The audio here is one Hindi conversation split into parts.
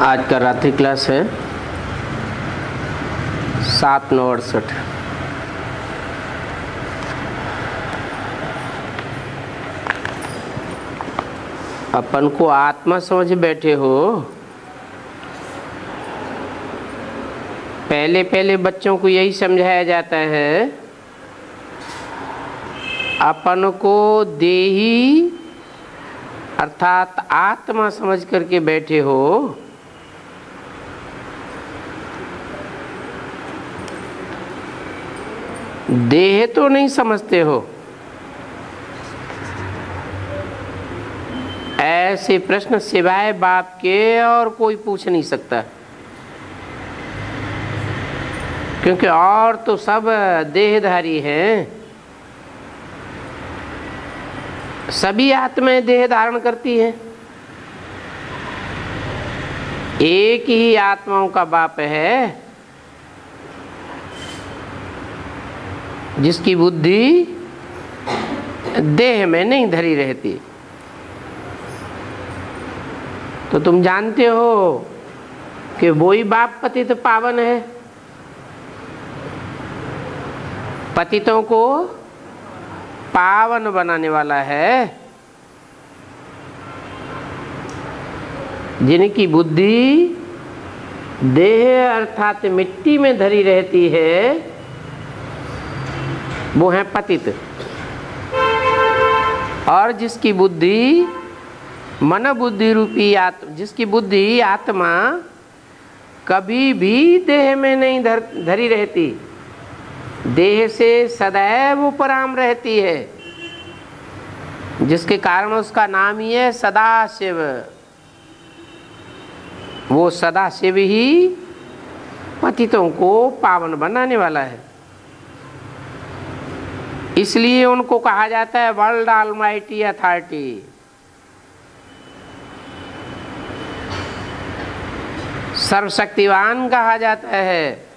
आज का रात्रि क्लास है 7/9/68। अपन को आत्मा समझ बैठे हो। पहले पहले बच्चों को यही समझाया जाता है, अपन को देही अर्थात आत्मा समझ करके बैठे हो। देह तो नहीं समझते हो। ऐसे प्रश्न सिवाय बाप के और कोई पूछ नहीं सकता, क्योंकि और तो सब देहधारी हैं। सभी आत्माएं देह धारण करती हैं। एक ही आत्माओं का बाप है जिसकी बुद्धि देह में नहीं धरी रहती। तो तुम जानते हो कि वही बाप पतित पावन है। पतितों को पावन बनाने वाला है, जिनकी बुद्धि देह अर्थात मिट्टी में धरी रहती है, वो है पतित। और जिसकी बुद्धि मन बुद्धि रूपी जिसकी बुद्धि आत्मा कभी भी देह में नहीं धरी रहती, देह से सदैव उपराम रहती है, जिसके कारण उसका नाम ही है सदाशिव। वो सदाशिव ही पतितों को पावन बनाने वाला है। इसलिए उनको कहा जाता है वर्ल्ड ऑलमाइटी अथॉरिटी। सर्वशक्तिवान कहा जाता है।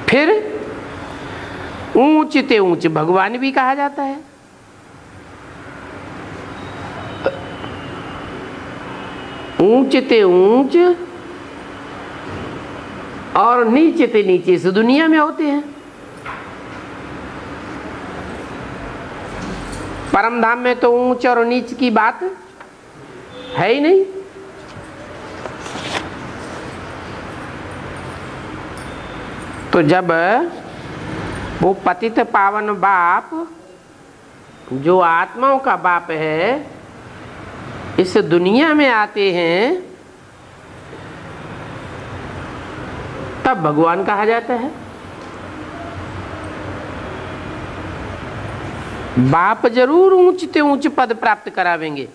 फिर ऊंच ते ऊंच भगवान भी कहा जाता है। ऊंच ते ऊंच और नीचे ते नीचे इस दुनिया में होते हैं। परम धाम में तो ऊंच और नीच की बात है ही नहीं। तो जब वो पतित पावन बाप जो आत्माओं का बाप है इस दुनिया में आते हैं, तब भगवान कहा जाता है। बाप जरूर ऊंच ते ऊंच पद प्राप्त करावेंगे।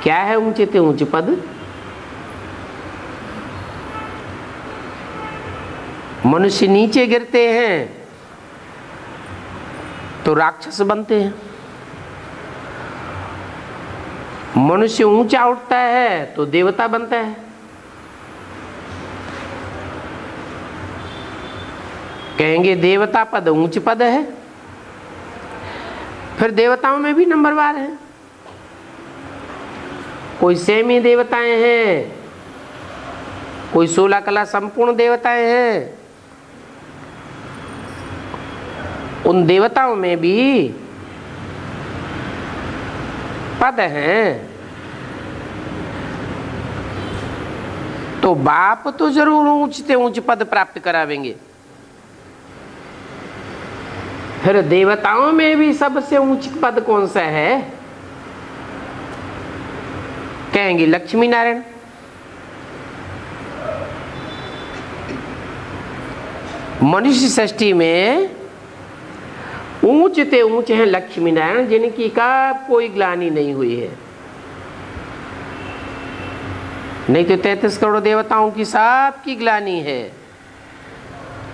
क्या है ऊंचे ते ऊंच पद? मनुष्य नीचे गिरते हैं तो राक्षस बनते हैं, मनुष्य ऊंचा उठता है तो देवता बनता है। कहेंगे देवता पद ऊंच पद है। फिर देवताओं में भी नंबरवार है। कोई सेमी देवताएं हैं, कोई 16 कला संपूर्ण देवताएं हैं। उन देवताओं में भी पद हैं। तो बाप तो जरूर ऊंच से ऊंच पद प्राप्त करावेंगे। फिर देवताओं में भी सबसे ऊंच पद कौन सा है? कहेंगे लक्ष्मी नारायण। मनुष्य सृष्टि में ऊंच ते ऊंच हैं लक्ष्मी नारायण, जिनकी का कोई ग्लानि नहीं हुई है। नहीं तो 33 करोड़ देवताओं की सबकी ग्लानि है।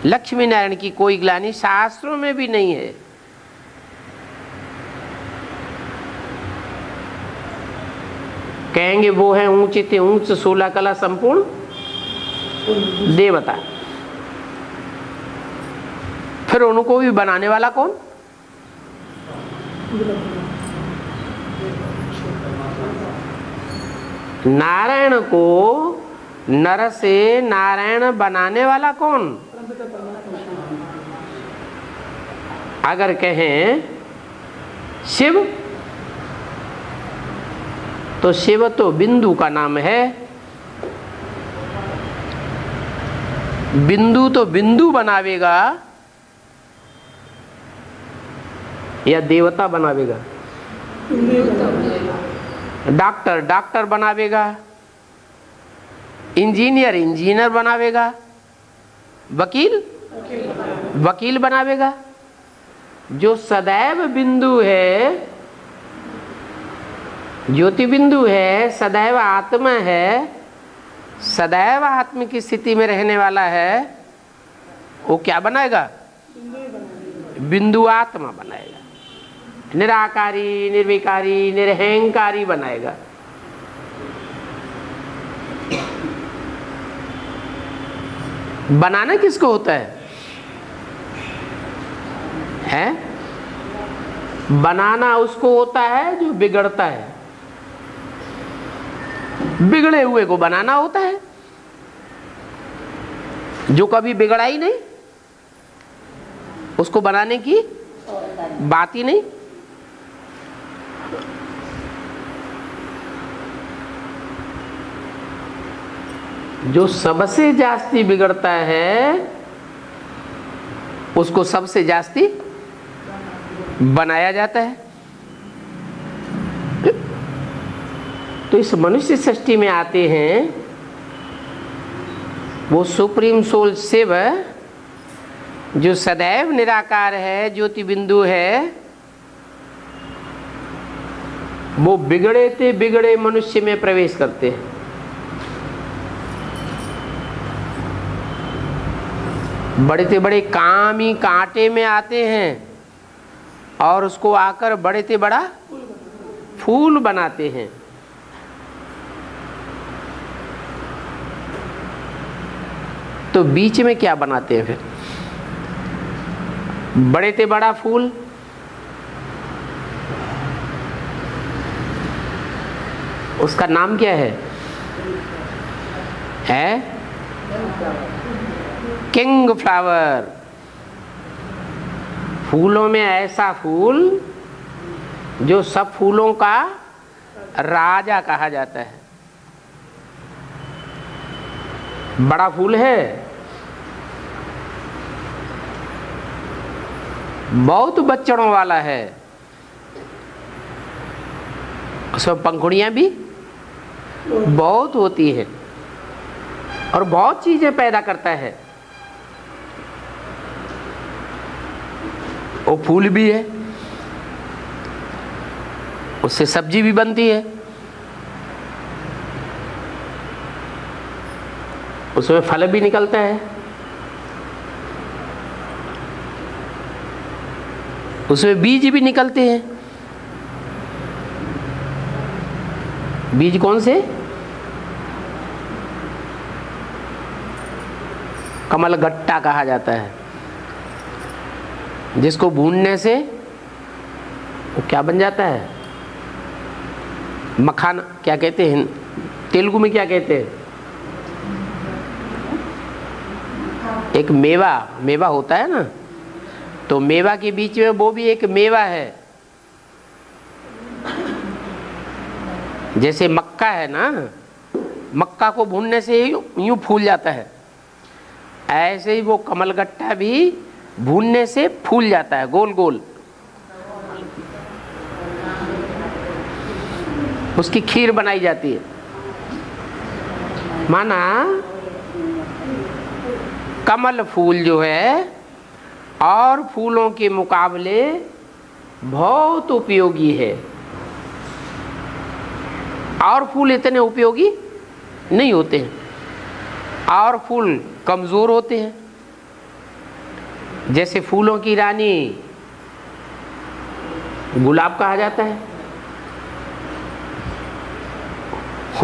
लक्ष्मी नारायण की कोई ग्लानि शास्त्रों में भी नहीं है। कहेंगे वो है ऊंचे ते ऊंच 16 कला संपूर्ण देवता। फिर उनको भी बनाने वाला कौन? नारायण को नर से नारायण बनाने वाला कौन? अगर कहें शिव, तो शिव तो बिंदु का नाम है। बिंदु तो बिंदु बनावेगा या देवता बनावेगा? डॉक्टर डॉक्टर बनावेगा, इंजीनियर इंजीनियर बनावेगा, वकील वकील बनावेगा। जो सदैव बिंदु है, ज्योति बिंदु है, सदैव आत्मा है, सदैव आत्म की स्थिति में रहने वाला है, वो क्या बनाएगा? बिंदु आत्मा बनाएगा। निराकारी, निर्विकारी, निरहंकारी बनाएगा। बनाना किसको होता है? बनाना उसको होता है जो बिगड़ता है। बिगड़े हुए को बनाना होता है। जो कभी बिगड़ा ही नहीं, उसको बनाने की बात ही नहीं। जो सबसे जास्ती बिगड़ता है, उसको सबसे जास्ती बनाया जाता है। तो इस मनुष्य सृष्टि में आते हैं वो सुप्रीम सोल शिव, जो सदैव निराकार है, ज्योति बिंदु है। वो बिगड़े ते बिगड़े मनुष्य में प्रवेश करते हैं। बड़े ते बड़े कामी कांटे में आते हैं और उसको आकर बड़े ते बड़ा फूल बनाते हैं। तो बीच में क्या बनाते हैं फिर? बड़े ते बड़ा फूल, उसका नाम क्या है? King flower. फूलों में ऐसा फूल जो सब फूलों का राजा कहा जाता है। बड़ा फूल है, बहुत बच्चों वाला है, उसमें पंखुड़ियां भी बहुत होती है और बहुत चीजें पैदा करता है। वो फूल भी है, उससे सब्जी भी बनती है, उसमें फल भी निकलता है, उसमें बीज भी निकलते हैं। बीज कौन से? कमल गट्टा कहा जाता है, जिसको भूनने से वो क्या बन जाता है? मखाना। क्या कहते हैं तेलुगु में, क्या कहते हैं? एक मेवा होता है ना, तो मेवा के बीच में वो भी एक मेवा है। जैसे मक्का है ना, मक्का को भूनने से यूं फूल जाता है, ऐसे ही वो कमलगट्टा भी भूनने से फूल जाता है, गोल गोल। उसकी खीर बनाई जाती है। माना कमल फूल जो है और फूलों के मुकाबले बहुत उपयोगी है, और फूल इतने उपयोगी नहीं होते हैं, और फूल कमजोर होते हैं। जैसे फूलों की रानी गुलाब कहा जाता है।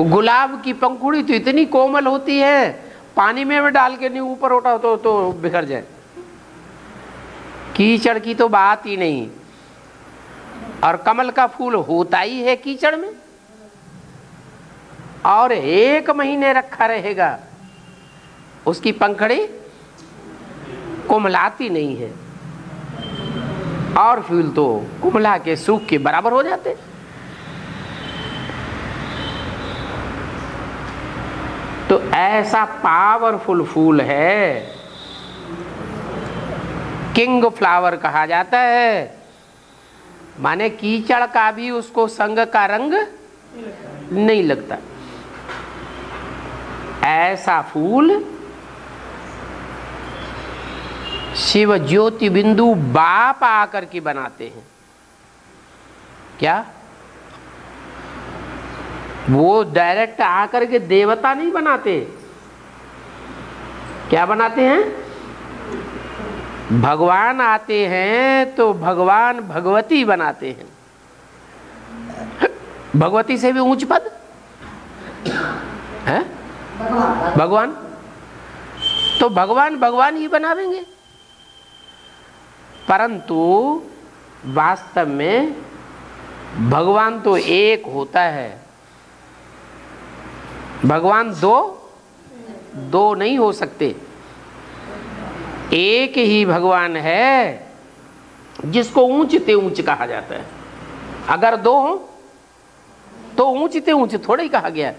गुलाब की पंखुड़ी तो इतनी कोमल होती है, पानी में भी डाल के नहीं ऊपर उठा तो बिखर जाए। कीचड़ की तो बात ही नहीं। और कमल का फूल होता ही है कीचड़ में, और 1 महीने रखा रहेगा, उसकी पंखड़ी कुमलाती नहीं है, और फूल तो कुमला के सूख के बराबर हो जाते। तो ऐसा पावरफुल फूल है, किंग फ्लावर कहा जाता है। माने कीचड़ का भी उसको संग का रंग नहीं लगता। ऐसा फूल शिव ज्योति बिंदु बाप आकर के बनाते हैं। क्या वो डायरेक्ट आकर के देवता नहीं बनाते, क्या बनाते हैं? भगवान आते हैं तो भगवान भगवती बनाते हैं। भगवती से भी ऊंच पद है भगवान, तो भगवान भगवान ही बनावेंगे। परंतु वास्तव में भगवान तो एक होता है, भगवान दो नहीं हो सकते। एक ही भगवान है जिसको ऊंचते ऊंच कहा जाता है। अगर 2 हो तो ऊंचते ऊंच थोड़ा ही कहा गया।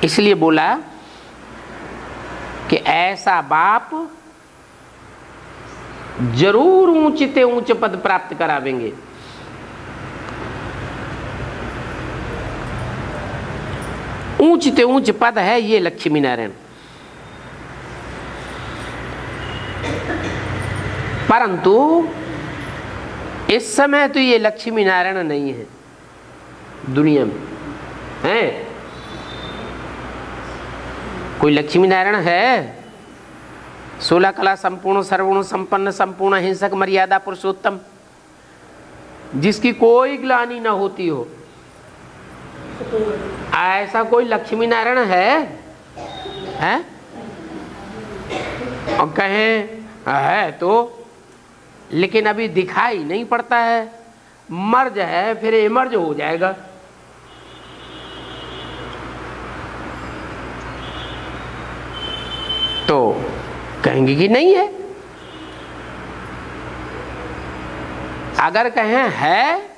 इसलिए बोला कि ऐसा बाप जरूर ऊंचते ऊंच पद प्राप्त करावेंगे। ऊंचते ऊंच पद है ये लक्ष्मी नारायण। परंतु इस समय तो ये लक्ष्मी नारायण नहीं है दुनिया में, है कोई लक्ष्मी नारायण है? 16 कला संपूर्ण सर्वगुण संपन्न संपूर्ण हिंसक मर्यादा पुरुषोत्तम, जिसकी कोई ग्लानि न होती हो, ऐसा कोई लक्ष्मी नारायण है? और कहें है तो, लेकिन अभी दिखाई नहीं पड़ता है। मर्ज है फिर इमर्ज हो जाएगा। तो कहेंगे कि नहीं है। अगर कहें है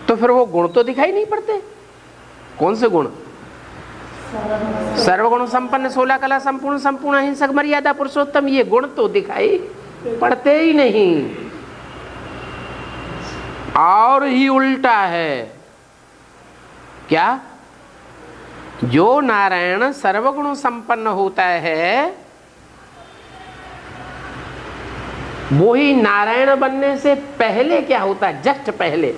तो फिर वो गुण तो दिखाई नहीं पड़ते। कौन से गुण? सर्वगुण संपन्न 16 कला संपूर्ण संपूर्ण हिंसक मर्यादा पुरुषोत्तम, ये गुण तो दिखाई पड़ते ही नहीं। और ही उल्टा है। क्या? जो नारायण सर्वगुण संपन्न होता है वो ही नारायण बनने से पहले क्या होता है? जस्ट पहले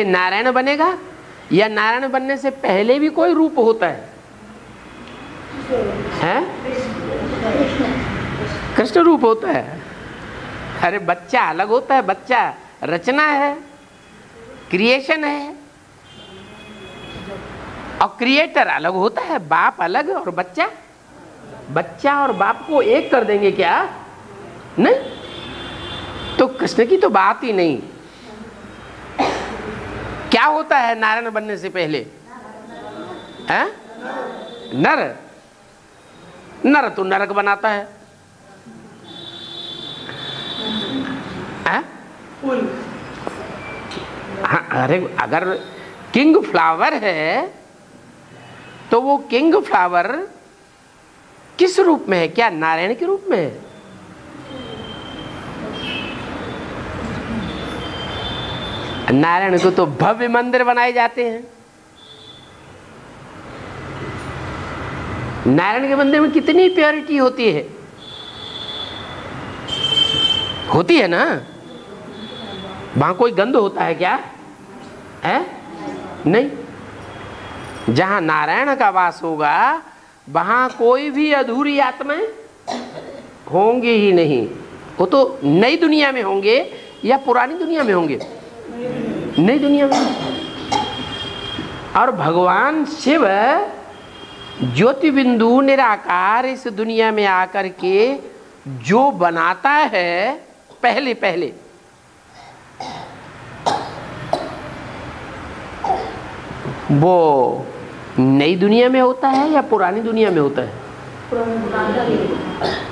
नारायण बनेगा, या नारायण बनने से पहले भी कोई रूप होता है? कृष्ण रूप होता है। अरे बच्चा अलग होता है, बच्चा रचना है, क्रिएशन है, और क्रिएटर अलग होता है। बाप अलग और बच्चा और बाप को एक कर देंगे क्या? नहीं। तो कृष्ण की तो बात ही नहीं। क्या होता है नारायण बनने से पहले? है नर तो नरक बनाता है। अरे अगर किंग फ्लावर है तो वो किंग फ्लावर किस रूप में है? क्या नारायण के रूप में है? नारायण को तो भव्य मंदिर बनाए जाते हैं। नारायण के मंदिर में कितनी प्योरिटी होती है? होती है ना? वहां कोई गंध होता है क्या? है नहीं। जहां नारायण का वास होगा वहां कोई भी अधूरी आत्माएं होंगे ही नहीं। वो तो नई दुनिया में होंगे या पुरानी दुनिया में होंगे? नई दुनिया में। और भगवान शिव ज्योति बिंदु निराकार इस दुनिया में आकर के जो बनाता है पहले पहले, वो नई दुनिया में होता है या पुरानी दुनिया में होता है?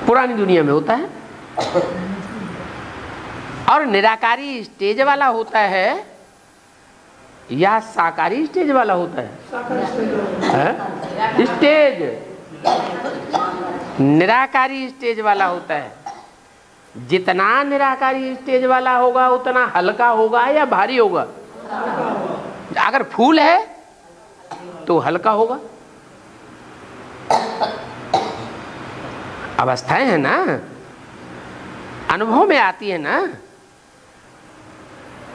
पुरानी दुनिया में होता है। और निराकारी स्टेज वाला होता है या साकारी स्टेज वाला होता है? स्टेज निराकारी स्टेज वाला होता है। जितना निराकारी स्टेज वाला होगा उतना हल्का होगा या भारी होगा? अगर फूल है तो हल्का होगा। अवस्थाएं है ना, अनुभव में आती है ना।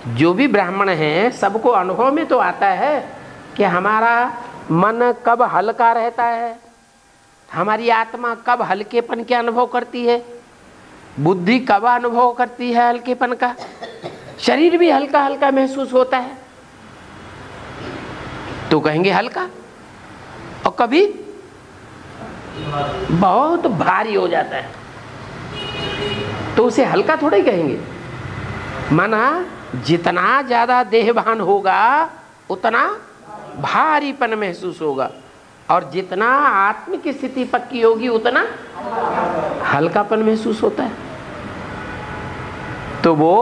जो भी ब्राह्मण हैं सबको अनुभव में तो आता है कि हमारा मन कब हल्का रहता है, हमारी आत्मा कब हल्केपन के अनुभव करती है, बुद्धि कब अनुभव करती है हल्केपन का, शरीर भी हल्का हल्का महसूस होता है तो कहेंगे हल्का, और कभी बहुत भारी हो जाता है तो उसे हल्का थोड़ा ही कहेंगे। माना जितना ज्यादा देहभान होगा उतना भारीपन महसूस होगा, और जितना आत्म की स्थिति पक्की होगी उतना हल्कापन महसूस होता है। तो वो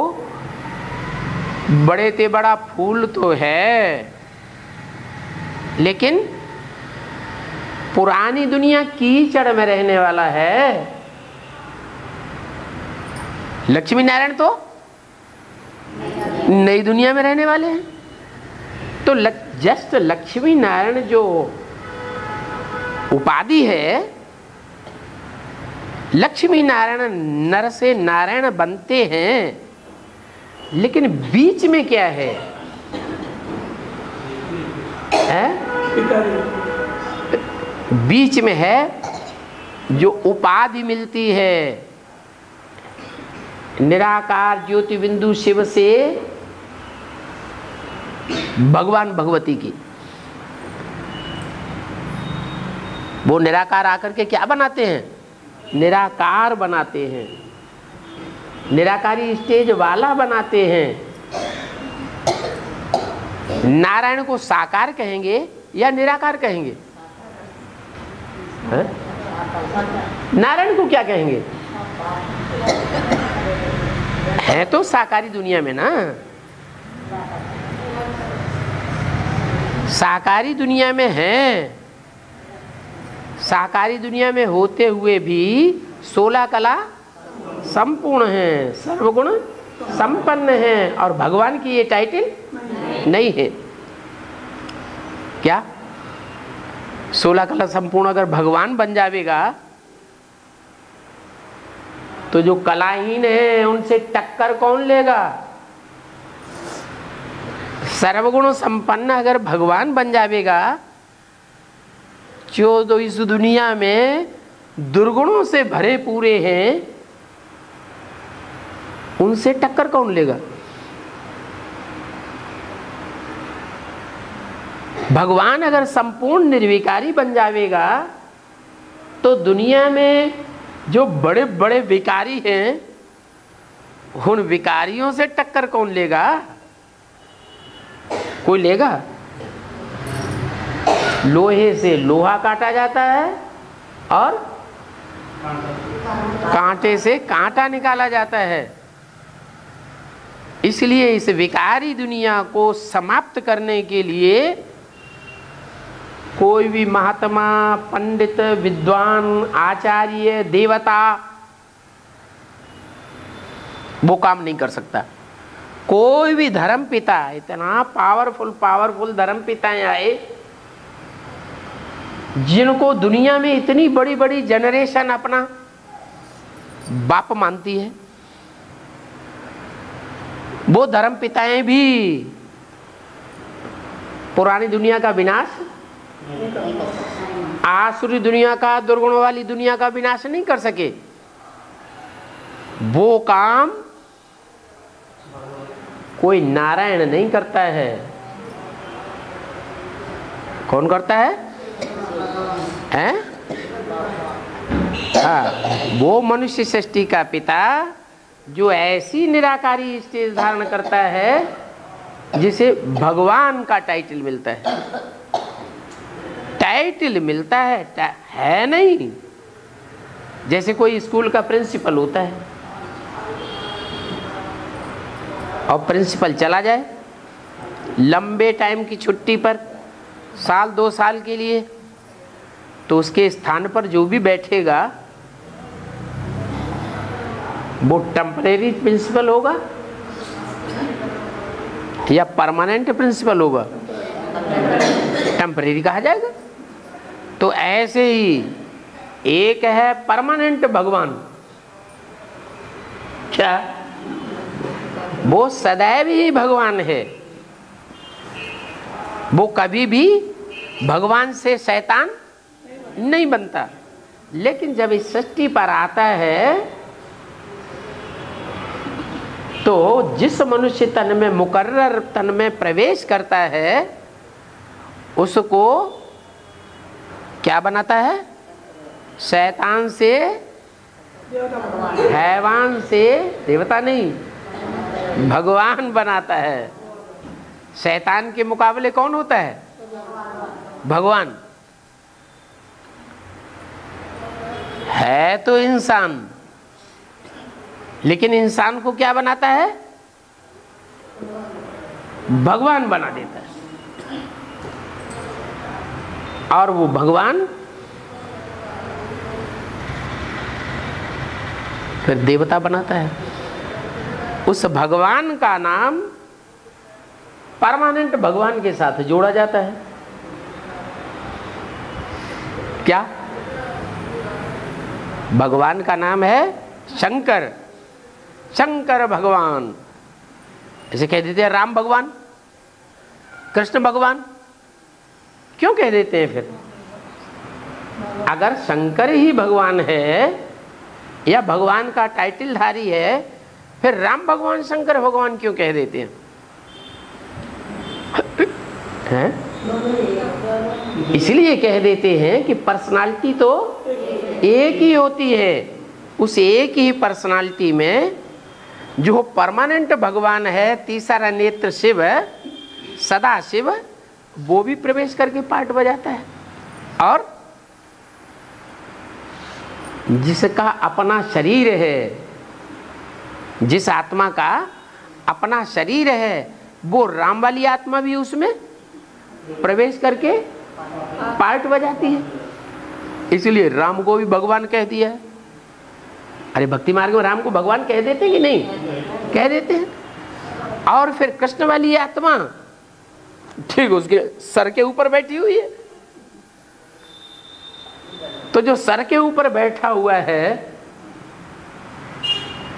बड़े ते बड़ा फूल तो है, लेकिन पुरानी दुनिया कीचड़ में रहने वाला है। लक्ष्मी नारायण तो नई दुनिया में रहने वाले हैं। तो जस्ट लक्ष्मी नारायण जो उपाधि है, लक्ष्मी नारायण नर से नारायण बनते हैं, लेकिन बीच में क्या है? बीच में है जो उपाधि मिलती है निराकार ज्योति बिंदु शिव से भगवान भगवती की। वो निराकार आकर के क्या बनाते हैं? निराकार बनाते हैं, निराकारी स्टेज वाला बनाते हैं। नारायण को साकार कहेंगे या निराकार कहेंगे? नारायण को क्या कहेंगे? है तो साकारी दुनिया में ना, साकारी दुनिया में है। साकारी दुनिया में होते हुए भी 16 कला संपूर्ण है, सर्वगुण संपन्न है, और भगवान की ये टाइटल नहीं है। क्या 16 कला संपूर्ण अगर भगवान बन जाएगा तो जो कलाहीन है उनसे टक्कर कौन लेगा? सर्वगुण संपन्न अगर भगवान बन जाएगा, जो तो इस दुनिया में दुर्गुणों से भरे पूरे हैं, उनसे टक्कर कौन लेगा? भगवान अगर संपूर्ण निर्विकारी बन जाएगा तो दुनिया में जो बड़े बड़े विकारी हैं, उन विकारियों से टक्कर कौन लेगा? कोई लेगा? लोहे से लोहा काटा जाता है और कांटे से कांटा निकाला जाता है। इसलिए इस विकारी दुनिया को समाप्त करने के लिए कोई भी महात्मा, पंडित, विद्वान, आचार्य, देवता वो काम नहीं कर सकता। कोई भी धर्म पिता, इतना पावरफुल धर्म पिताएं आए जिनको दुनिया में इतनी बड़ी बड़ी जनरेशन अपना बाप मानती है, वो धर्म पिताएं भी पुरानी दुनिया का विनाश, आसुरी दुनिया का, दुर्गुणों वाली दुनिया का विनाश नहीं कर सके। वो काम कोई नारायण नहीं करता है। कौन करता है? हैं? हाँ, वो मनुष्य सृष्टि का पिता जो ऐसी निराकारी स्टेज धारण करता है जिसे भगवान का टाइटल मिलता है। टाइटल मिलता है नहीं। जैसे कोई स्कूल का प्रिंसिपल होता है और प्रिंसिपल चला जाए लंबे टाइम की छुट्टी पर, साल 2 साल के लिए, तो उसके स्थान पर जो भी बैठेगा वो टेम्परेरी प्रिंसिपल होगा या परमानेंट प्रिंसिपल होगा? टेम्परेरी कहा जाएगा। तो ऐसे ही एक है परमानेंट भगवान, क्या वो सदैव ही भगवान है, वो कभी भी भगवान से शैतान नहीं बनता। लेकिन जब इस सृष्टि पर आता है तो जिस मनुष्य तन में मुकर्रर तन में प्रवेश करता है उसको क्या बनाता है? शैतान से, हैवान से, देवता नहीं, भगवान बनाता है। शैतान के मुकाबले कौन होता है? भगवान। है तो इंसान, लेकिन इंसान को क्या बनाता है? भगवान बना देता है। और वो भगवान फिर देवता बनाता है। उस भगवान का नाम परमानेंट भगवान के साथ जोड़ा जाता है। क्या? भगवान का नाम है शंकर, शंकर भगवान। ऐसे कह देते हैं राम भगवान, कृष्ण भगवान, क्यों कह देते हैं फिर? अगर शंकर ही भगवान है या भगवान का टाइटल धारी है, फिर राम भगवान शंकर भगवान क्यों कह देते हैं? इसलिए कह देते हैं कि पर्सनालिटी तो एक ही होती है। उस एक ही पर्सनालिटी में जो परमानेंट भगवान है, तीसरा नेत्र शिव, सदा शिव, वो भी प्रवेश करके पार्ट बजाता है। और जिसका अपना शरीर है, जिस आत्मा का अपना शरीर है, वो राम वाली आत्मा भी उसमें प्रवेश करके पार्ट बजाती है। इसलिए राम को भी भगवान कह दिया है। अरे भक्ति मार्ग में राम को भगवान कह देते हैं कि नहीं? कह देते हैं। और फिर कृष्ण वाली आत्मा ठीक उसके सर के ऊपर बैठी हुई है। तो जो सर के ऊपर बैठा हुआ है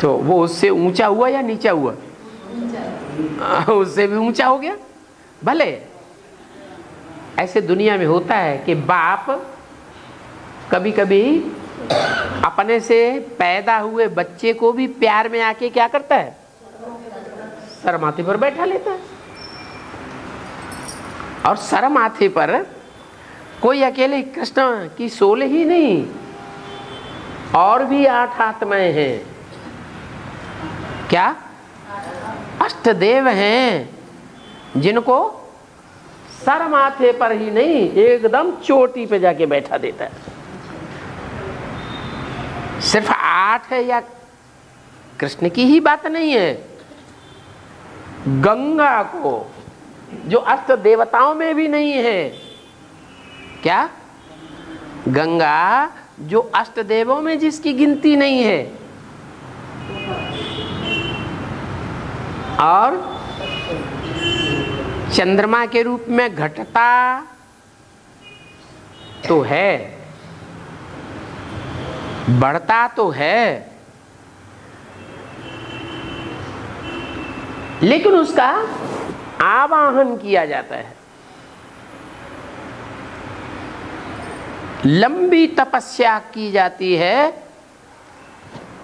तो वो उससे ऊंचा हुआ या नीचा हुआ? उससे भी ऊंचा हो गया। भले ऐसे दुनिया में होता है कि बाप कभी कभी अपने से पैदा हुए बच्चे को भी प्यार में आके क्या करता है? सर माथे पर बैठा लेता है। और सर माथे पर कोई अकेले कृष्ण की सोल ही नहीं, और भी 8 आत्माएं हैं। क्या? अष्टदेव हैं, जिनको सर माथे पर ही नहीं, एकदम चोटी पे जाके बैठा देता है। सिर्फ 8 है या कृष्ण की ही बात नहीं है। गंगा को, जो अष्ट देवताओं में भी नहीं है, क्या? गंगा जो अष्ट देवों में जिसकी गिनती नहीं है, और चंद्रमा के रूप में घटता तो है, बढ़ता तो है, लेकिन उसका आवाहन किया जाता है। लंबी तपस्या की जाती है,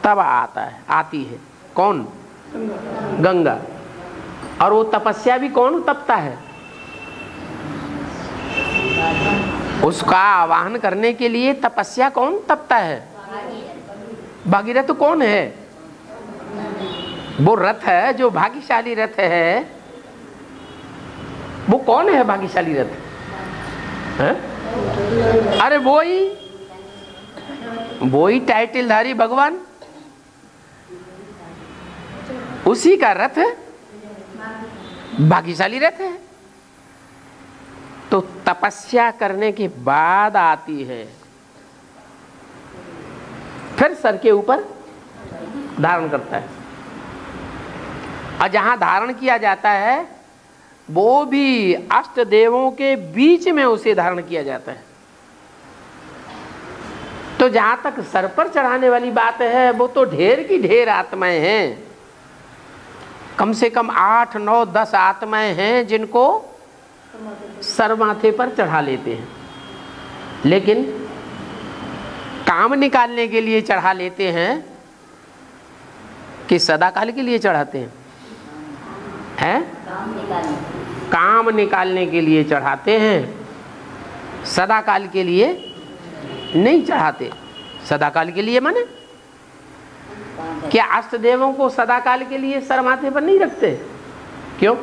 तब आती है। कौन? गंगा। और वो तपस्या भी कौन तपता है? उसका आवाहन करने के लिए तपस्या कौन तपता है? भागीरथ कौन है? वो रथ है जो भाग्यशाली रथ है, वो कौन है भाग्यशाली रथ है? अरे वही टाइटलधारी भगवान, उसी का रथ है, भाग्यशाली रथ है। तो तपस्या करने के बाद आती है, फिर सर के ऊपर धारण करता है। और जहां धारण किया जाता है वो भी अष्ट देवों के बीच में उसे धारण किया जाता है। तो जहां तक सर पर चढ़ाने वाली बात है, वो तो ढेर की ढेर आत्माएं हैं, कम से कम 8, 9, 10 आत्माएं हैं जिनको सर माथे पर चढ़ा लेते हैं। लेकिन काम निकालने के लिए चढ़ा लेते हैं कि सदाकाल के लिए चढ़ाते हैं? काम निकालने के लिए चढ़ाते हैं, सदाकाल के लिए नहीं चढ़ाते। सदाकाल के लिए माने क्या अष्ट देवों को सदाकाल के लिए सर माथे पर नहीं रखते? क्यों?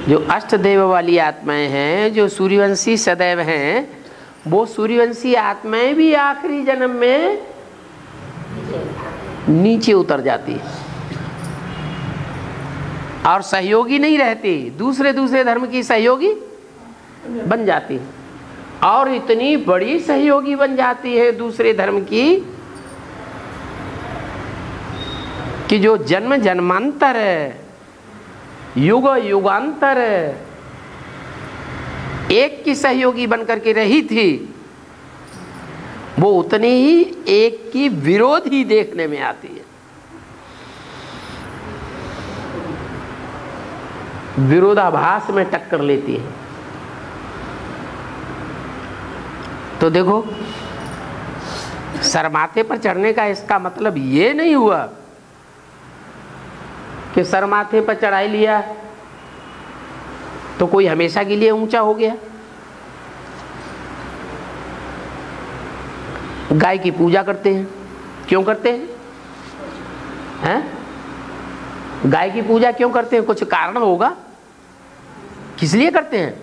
जो अष्ट देव वाली आत्माएं हैं, जो सूर्यवंशी सदैव हैं, वो सूर्यवंशी आत्माएं भी आखिरी जन्म में नीचे उतर जाती है और सहयोगी नहीं रहती, दूसरे धर्म की सहयोगी बन जाती है। और इतनी बड़ी सहयोगी बन जाती है दूसरे धर्म की कि जो जन्म जन्मांतर युग युगांतर एक की सहयोगी बनकर के रही थी, वो उतनी ही एक की विरोधी देखने में आती है। विरोधाभास में टक्कर लेती है। तो देखो, सर माथे पर चढ़ने का इसका मतलब ये नहीं हुआ कि सर माथे पर चढ़ाई लिया तो कोई हमेशा के लिए ऊंचा हो गया। गाय की पूजा करते हैं, क्यों करते हैं? गाय की पूजा क्यों करते हैं? कुछ कारण होगा, किस लिए करते हैं?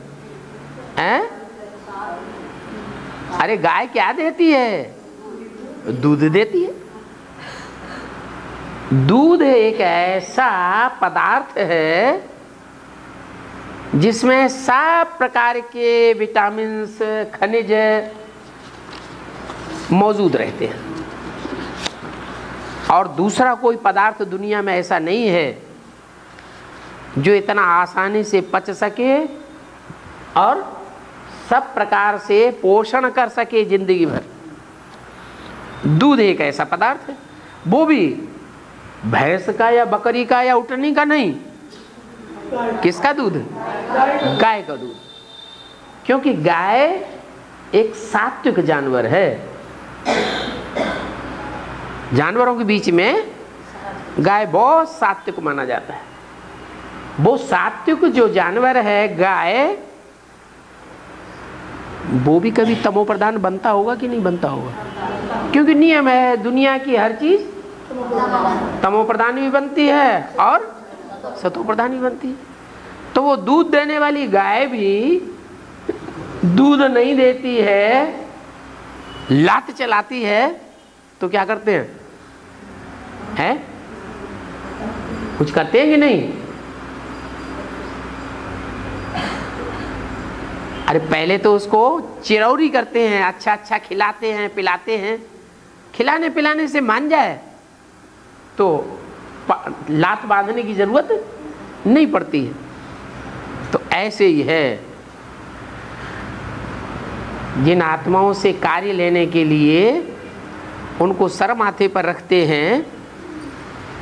अरे गाय क्या देती है? दूध देती है। दूध एक ऐसा पदार्थ है जिसमें सब प्रकार के विटामिन्स, खनिज मौजूद रहते हैं। और दूसरा कोई पदार्थ दुनिया में ऐसा नहीं है जो इतना आसानी से पच सके और सब प्रकार से पोषण कर सके जिंदगी भर। दूध एक ऐसा पदार्थ है, वो भी भैंस का या बकरी का या उटनी का नहीं। किसका दूध? गाय का दूध। क्योंकि गाय एक सात्विक जानवर है। जानवरों के बीच में गाय बहुत सात्विक माना जाता है। वो सात्विक जो जानवर है गाय, वो भी कभी तमो प्रधान बनता होगा कि नहीं बनता होगा? क्योंकि नियम है, दुनिया की हर चीज तमो प्रधान भी बनती है और सतो प्रधान भी बनती है। तो वो दूध देने वाली गाय भी दूध नहीं देती है, लात चलाती है, तो क्या करते हैं? कुछ करते हैं कि नहीं? अरे पहले तो उसको चिरौरी करते हैं, अच्छा अच्छा खिलाते हैं, पिलाते हैं। खिलाने पिलाने से मान जाए तो लात बांधने की जरूरत नहीं पड़ती है। तो ऐसे ही है, जिन आत्माओं से कार्य लेने के लिए उनको सर माथे पर रखते हैं,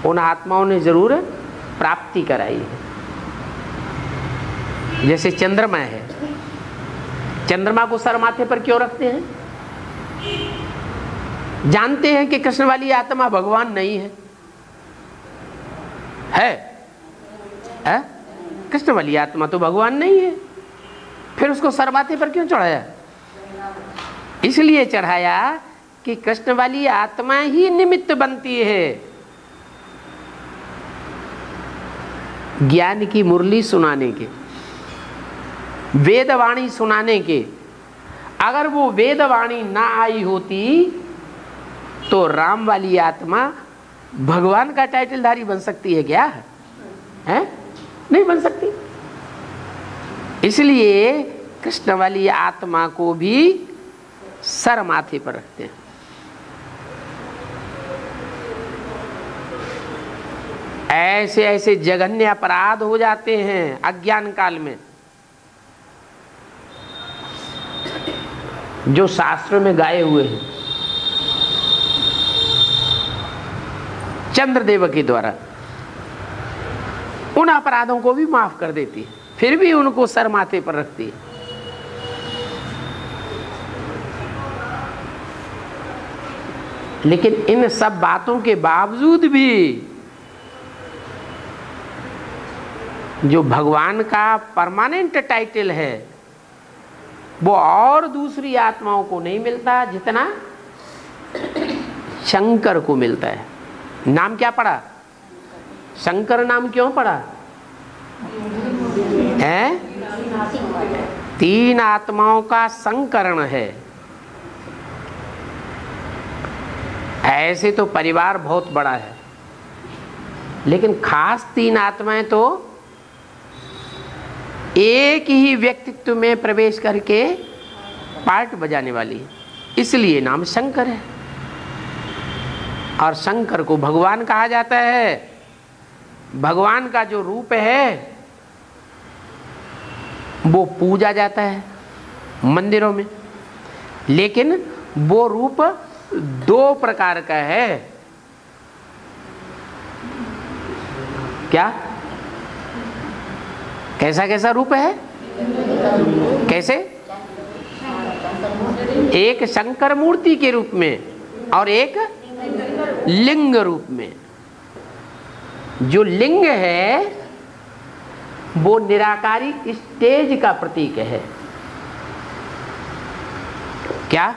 उन आत्माओं ने जरूर प्राप्ति कराई है। जैसे चंद्रमा है, चंद्रमा को सर माथे पर क्यों रखते हैं? जानते हैं कि कृष्ण वाली आत्मा भगवान नहीं है, है? कृष्ण वाली आत्मा तो भगवान नहीं है, फिर उसको सर माथे पर क्यों चढ़ाया? इसलिए चढ़ाया कि कृष्ण वाली आत्मा ही निमित्त बनती है ज्ञान की मुरली सुनाने के, वेदवाणी सुनाने के। अगर वो वेदवाणी ना आई होती तो राम वाली आत्मा भगवान का टाइटलधारी बन सकती है क्या? है? नहीं बन सकती। इसलिए कृष्ण वाली आत्मा को भी सर माथे पर रखते हैं। ऐसे ऐसे जघन्य अपराध हो जाते हैं अज्ञान काल में, जो शास्त्र में गाए हुए हैं चंद्रदेव के द्वारा। उन अपराधों को भी माफ कर देती है, फिर भी उनको सर माथे पर रखती है। लेकिन इन सब बातों के बावजूद भी जो भगवान का परमानेंट टाइटल है वो और दूसरी आत्माओं को नहीं मिलता जितना शंकर को मिलता है। नाम क्या पड़ा? शंकर नाम क्यों पड़ा है? 3 आत्माओं का संकरण है। ऐसे तो परिवार बहुत बड़ा है, लेकिन खास 3 आत्माएं तो एक ही व्यक्तित्व में प्रवेश करके पार्ट बजाने वाली है, इसलिए नाम शंकर है। और शंकर को भगवान कहा जाता है। भगवान का जो रूप है वो पूजा जाता है मंदिरों में, लेकिन वो रूप 2 प्रकार का है। क्या? कैसा कैसा रूप है? कैसे? एक शंकर मूर्ति के रूप में और एक लिंग रूप में। जो लिंग है वो निराकारी स्टेज का प्रतीक है। क्या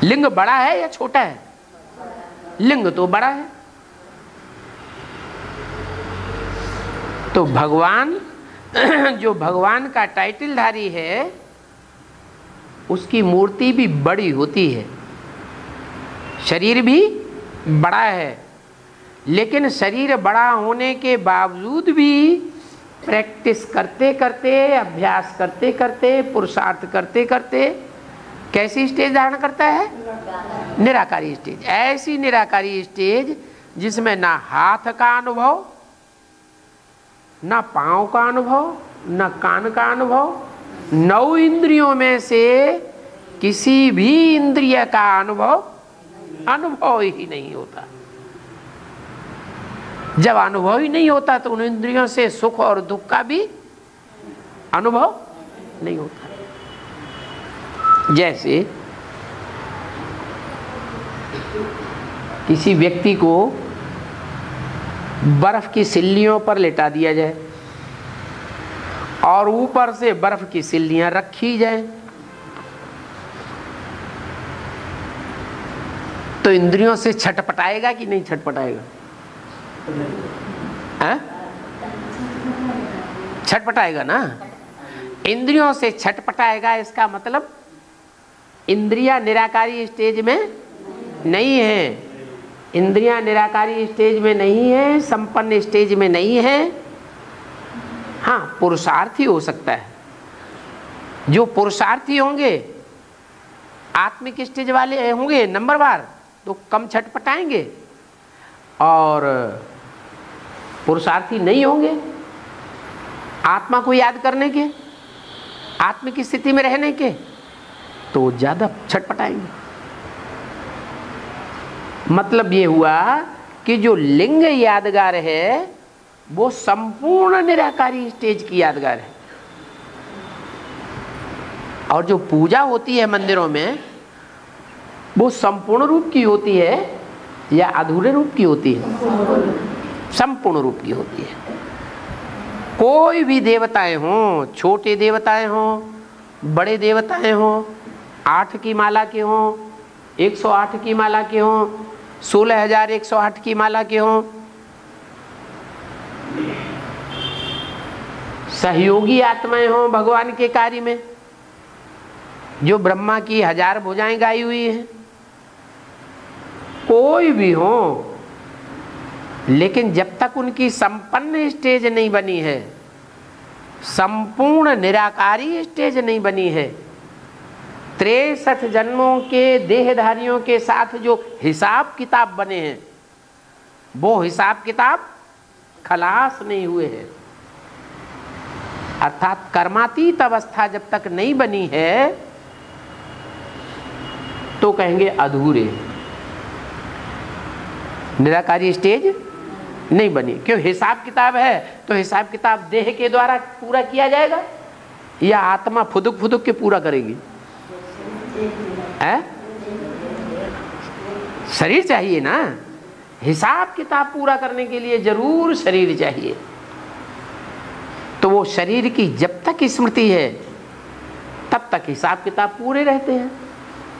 लिंग बड़ा है या छोटा है? लिंग तो बड़ा है। तो भगवान जो भगवान का टाइटलधारी है उसकी मूर्ति भी बड़ी होती है, शरीर भी बड़ा है, लेकिन शरीर बड़ा होने के बावजूद भी प्रैक्टिस करते करते, अभ्यास करते करते, पुरुषार्थ करते करते कैसी स्टेज धारण करता है? निराकारी स्टेज। ऐसी निराकारी स्टेज जिसमें ना हाथ का अनुभव, ना पांव का अनुभव, ना कान का अनुभव, 9 इंद्रियों में से किसी भी इंद्रिय का अनुभव ही नहीं होता। जब अनुभव ही नहीं होता तो उन इंद्रियों से सुख और दुख का भी अनुभव नहीं होता। जैसे किसी व्यक्ति को बर्फ की सिल्लियों पर लेटा दिया जाए और ऊपर से बर्फ की सिल्लियां रखी जाए, तो इंद्रियों से छटपटाएगा कि नहीं छटपटाएगा? छटपटाएगा ना। इंद्रियों से छटपटाएगा, इसका मतलब इंद्रियां निराकारी स्टेज में नहीं है। इंद्रियां निराकारी स्टेज में नहीं है, संपन्न स्टेज में नहीं है। हाँ, पुरुषार्थी हो सकता है। जो पुरुषार्थी होंगे, आत्मिक स्टेज वाले होंगे नंबरवार, तो कम छटपटाएंगे, और पुरुषार्थी नहीं होंगे आत्मा को याद करने के, आत्मिक स्थिति में रहने के, तो ज्यादा छटपटाएंगे। मतलब ये हुआ कि जो लिंग यादगार है वो संपूर्ण निराकारी स्टेज की यादगार है, और जो पूजा होती है मंदिरों में वो संपूर्ण रूप की होती है या अधूरे रूप की होती है? संपूर्ण रूप की होती है। कोई भी देवताएं हों, छोटे देवताएं हों, बड़े देवताएं हों, 8 की माला के हों, 108 की माला के हों, 16,108 की माला के हों, सहयोगी आत्माएं हों भगवान के कार्य में, जो ब्रह्मा की 1000 भुजाएं गाई हुई हैं, कोई भी हो, लेकिन जब तक उनकी संपन्न स्टेज नहीं बनी है, संपूर्ण निराकारी स्टेज नहीं बनी है, 63 जन्मों के देहधारियों के साथ जो हिसाब किताब बने हैं, वो हिसाब किताब खलास नहीं हुए हैं। अर्थात कर्मातीत अवस्था जब तक नहीं बनी है तो कहेंगे अधूरे, निराकारी स्टेज नहीं बनी। क्यों? हिसाब किताब है तो हिसाब किताब देह के द्वारा पूरा किया जाएगा या आत्मा फुदुक फुदुक के पूरा करेगी? शरीर चाहिए ना, हिसाब किताब पूरा करने के लिए जरूर शरीर चाहिए। तो वो शरीर की जब तक स्मृति है तब तक हिसाब किताब पूरे रहते हैं।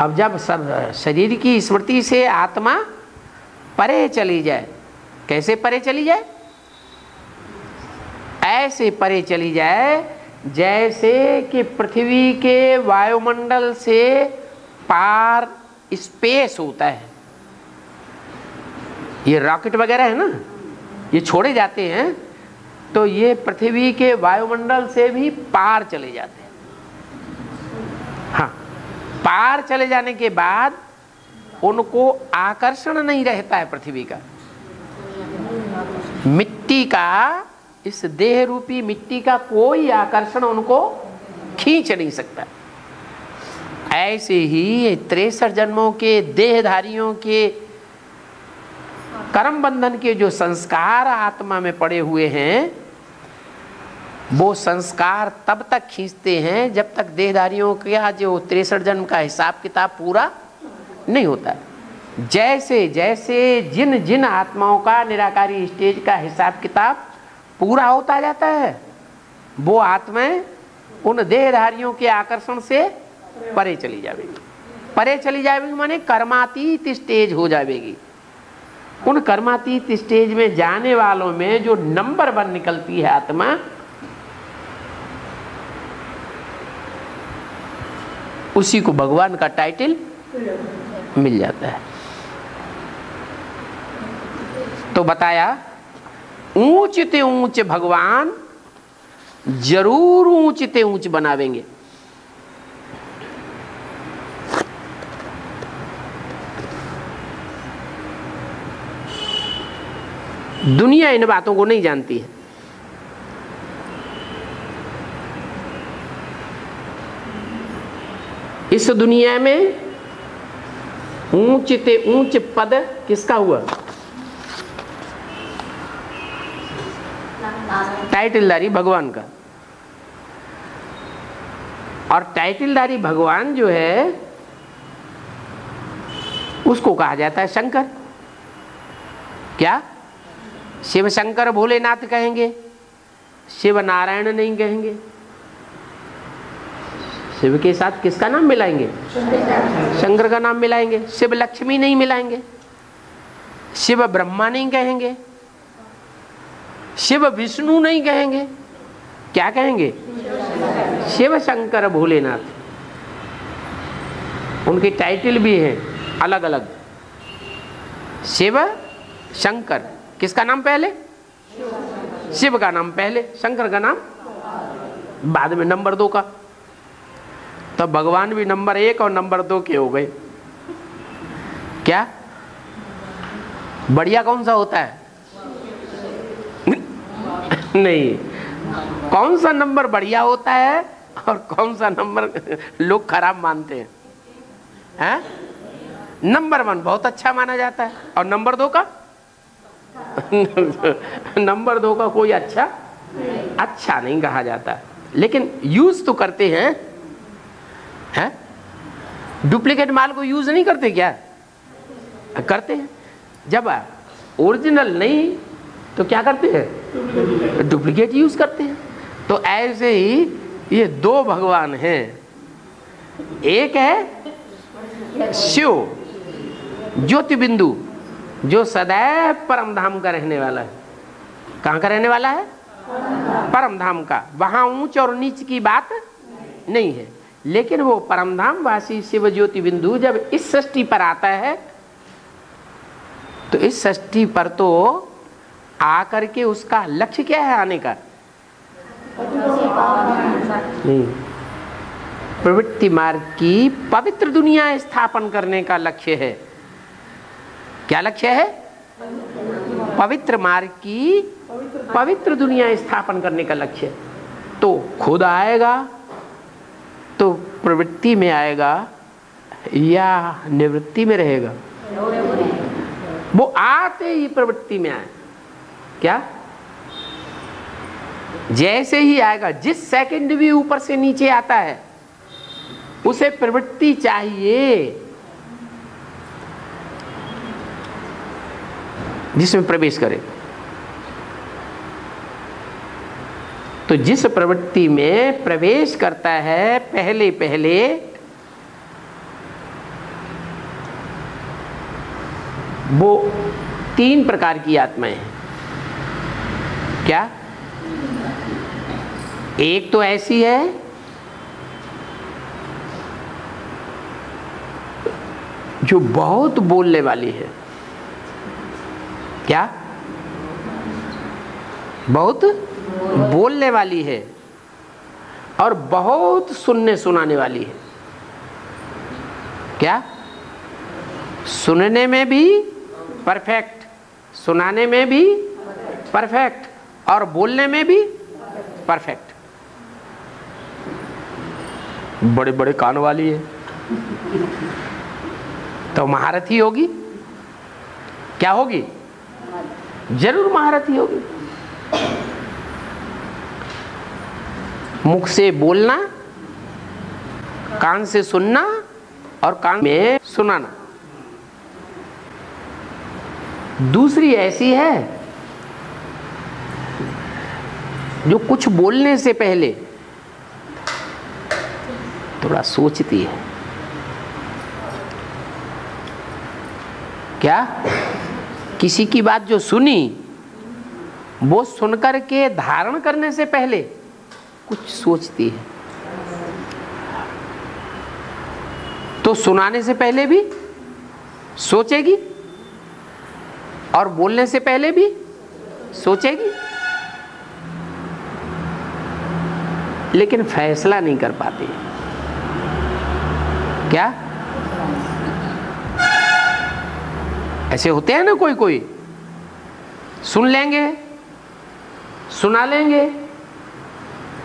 अब जब सब शरीर की स्मृति से आत्मा परे चली जाए, कैसे परे चली जाए? ऐसे परे चली जाए जैसे कि पृथ्वी के वायुमंडल से पार स्पेस होता है। ये रॉकेट वगैरह है ना, ये छोड़े जाते हैं तो ये पृथ्वी के वायुमंडल से भी पार चले जाते हैं। हाँ, पार चले जाने के बाद उनको आकर्षण नहीं रहता है पृथ्वी का, मिट्टी का, इस देह रूपी मिट्टी का कोई आकर्षण उनको खींच नहीं सकता। ऐसे ही 63 जन्मों के देहधारियों के कर्म बंधन के जो संस्कार आत्मा में पड़े हुए हैं, वो संस्कार तब तक खींचते हैं जब तक देहधारियों का जो 63 जन्म का हिसाब किताब पूरा नहीं होता। जैसे जैसे जिन जिन आत्माओं का निराकारी स्टेज का हिसाब किताब पूरा होता जाता है, वो आत्माएं उन देहधारियों के आकर्षण से परे चली जाएगी। परे चली जाएगी माने कर्मातीत स्टेज हो जाएगी। उन कर्मातीत स्टेज में जाने वालों में जो नंबर 1 निकलती है आत्मा, उसी को भगवान का टाइटल मिल जाता है। तो बताया ऊंचते ऊंच भगवान जरूर ऊंचते ऊंच बनावेंगे। दुनिया इन बातों को नहीं जानती है। इस दुनिया में ऊंचते ऊंच पद किसका हुआ? टाइटलधारी भगवान का। और टाइटलधारी भगवान जो है उसको कहा जाता है शंकर। क्या? शिव शंकर भोलेनाथ कहेंगे, शिव नारायण नहीं कहेंगे। शिव के साथ किसका नाम मिलाएंगे? शंकर का नाम मिलाएंगे। शिव लक्ष्मी नहीं मिलाएंगे, शिव ब्रह्मा नहीं कहेंगे, शिव विष्णु नहीं कहेंगे। क्या कहेंगे? शिव शंकर भोलेनाथ। उनके टाइटल भी हैं अलग अलग। शिव शंकर, किसका नाम पहले? शिव का नाम पहले, शंकर का नाम बाद में, नंबर 2 का। तो भगवान भी नंबर 1 और नंबर 2 के हो गए। क्या बढ़िया कौन सा होता है? नहीं, कौन सा नंबर बढ़िया होता है और कौन सा नंबर लोग खराब मानते हैं? हैं? नंबर 1 बहुत अच्छा माना जाता है और नंबर 2 का नंबर 2 का कोई अच्छा नहीं कहा जाता, लेकिन यूज तो करते हैं। डुप्लीकेट माल को यूज नहीं करते क्या? करते हैं। जब ओरिजिनल नहीं तो क्या करते हैं? डुप्लीकेट यूज करते हैं। तो ऐसे ही ये दो भगवान हैं। एक है शिव ज्योति बिंदु, जो सदैव परम धाम का रहने वाला है। कहाँ का रहने वाला है? परम धाम का। वहां ऊंच और नीच की बात नहीं है। लेकिन वो परम धाम वासी शिव ज्योति बिंदु जब इस सृष्टि पर आता है, तो इस सृष्टि पर तो आकर के उसका लक्ष्य क्या है आने का? नहीं, प्रवृत्ति मार्ग की पवित्र दुनिया स्थापन करने का लक्ष्य है। क्या लक्ष्य है? पवित्र मार्ग की पवित्र दुनिया स्थापन करने का लक्ष्य है। तो खुद आएगा तो प्रवृत्ति में आएगा या निवृत्ति में रहेगा? वो आते ही प्रवृत्ति में आए। क्या? जैसे ही आएगा, जिस सेकंड भी ऊपर से नीचे आता है उसे प्रवृत्ति चाहिए जिसमें प्रवेश करे। तो जिस प्रवृत्ति में प्रवेश करता है पहले पहले वो तीन प्रकार की आत्माएं हैं। क्या? एक तो ऐसी है जो बहुत बोलने वाली है। क्या? बहुत बोलने वाली है और बहुत सुनने सुनाने वाली है। क्या? सुनने में भी परफेक्ट, सुनाने में भी परफेक्ट और बोलने में भी परफेक्ट। बड़े बड़े कान वाली है तो महारथी होगी। क्या होगी? जरूर महारथी होगी। मुख से बोलना, कान से सुनना और कान में सुनाना। दूसरी ऐसी है जो कुछ बोलने से पहले थोड़ा सोचती है। क्या? किसी की बात जो सुनी वो सुनकर के धारण करने से पहले कुछ सोचती है। तो सुनाने से पहले भी सोचेगी और बोलने से पहले भी सोचेगी, लेकिन फैसला नहीं कर पाती। क्या? ऐसे होते हैं ना, कोई कोई सुन लेंगे, सुना लेंगे,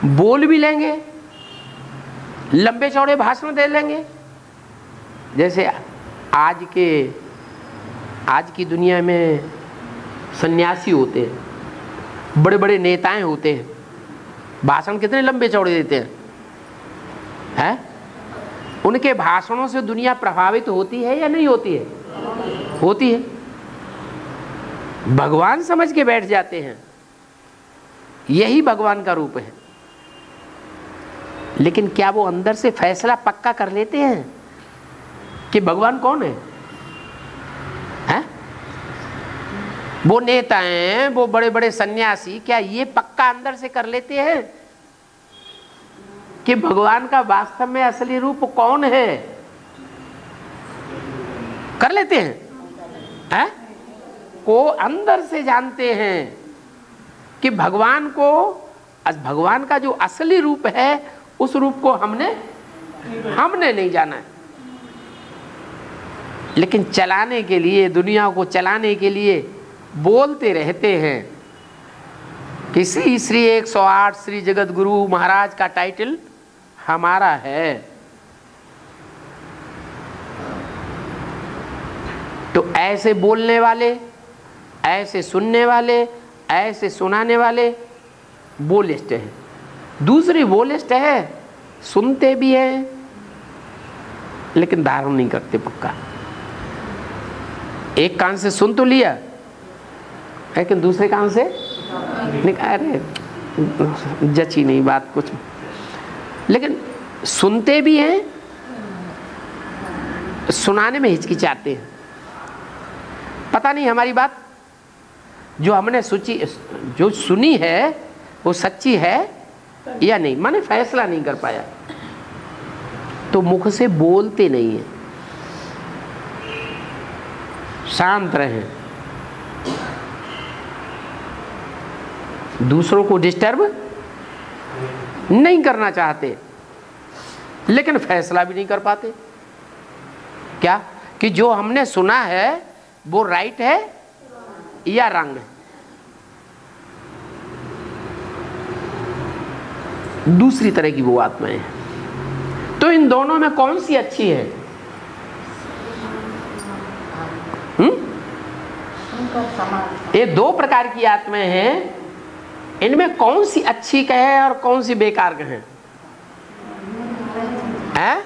बोल भी लेंगे, लंबे चौड़े भाषण दे लेंगे। जैसे आज की दुनिया में सन्यासी होते हैं, बड़े बड़े नेताएं होते हैं, भाषण कितने लंबे चौड़े देते हैं? उनके भाषणों से दुनिया प्रभावित होती है या नहीं होती है? होती है। भगवान समझ के बैठ जाते हैं, यही भगवान का रूप है। लेकिन क्या वो अंदर से फैसला पक्का कर लेते हैं कि भगवान कौन है? वो नेता हैं, वो बड़े बड़े सन्यासी, क्या ये पक्का अंदर से कर लेते हैं कि भगवान का वास्तव में असली रूप कौन है? कर लेते हैं? को अंदर से जानते हैं कि भगवान का जो असली रूप है उस रूप को हमने नहीं जाना है। लेकिन चलाने के लिए, दुनिया को चलाने के लिए बोलते रहते हैं कि श्री 108 श्री जगत गुरु महाराज का टाइटल हमारा है। तो ऐसे बोलने वाले, ऐसे सुनने वाले, ऐसे सुनाने वाले वो लिस्ट है। दूसरी वो लिस्ट है, सुनते भी हैं लेकिन धारण नहीं करते पक्का। एक कान से सुन तो लिया लेकिन दूसरे कान से अरे जची नहीं बात कुछ, लेकिन सुनते भी हैं, सुनाने में हिचकिचाते हैं। पता नहीं हमारी बात जो हमने जो सुनी है वो सच्ची है या नहीं, माने फैसला नहीं कर पाया, तो मुख से बोलते नहीं है, शांत रहें, दूसरों को डिस्टर्ब नहीं करना चाहते, लेकिन फैसला भी नहीं कर पाते। क्या कि जो हमने सुना है वो राइट है या रॉन्ग है। दूसरी तरह की वो आत्माएं हैं। तो इन दोनों में कौन सी अच्छी है? ये दो प्रकार की आत्माएं हैं, इनमें कौन सी अच्छी कहे और कौन सी बेकार कहे? हैं?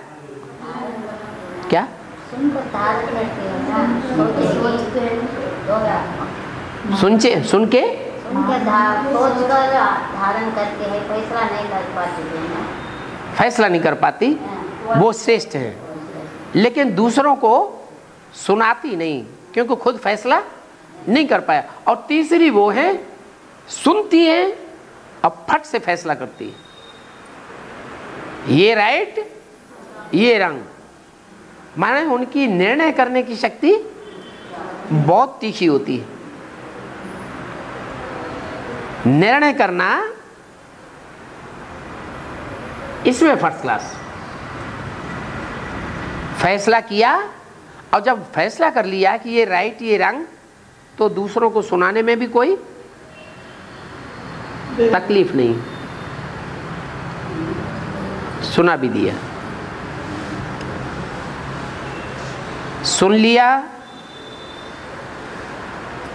क्या? सुन के धारण करके है, फैसला नहीं कर पाती, फैसला नहीं कर पाती, वो श्रेष्ठ है। लेकिन दूसरों को सुनाती नहीं, क्योंकि खुद फैसला नहीं कर पाया। और तीसरी वो है सुनती है और फट से फैसला करती है, ये राइट ये रंग, माने उनकी निर्णय करने की शक्ति बहुत तीखी होती है। निर्णय करना इसमें फर्स्ट क्लास। फैसला किया और जब फैसला कर लिया कि ये राइट ये रंग, तो दूसरों को सुनाने में भी कोई तकलीफ नहीं, सुना भी दिया, सुन लिया,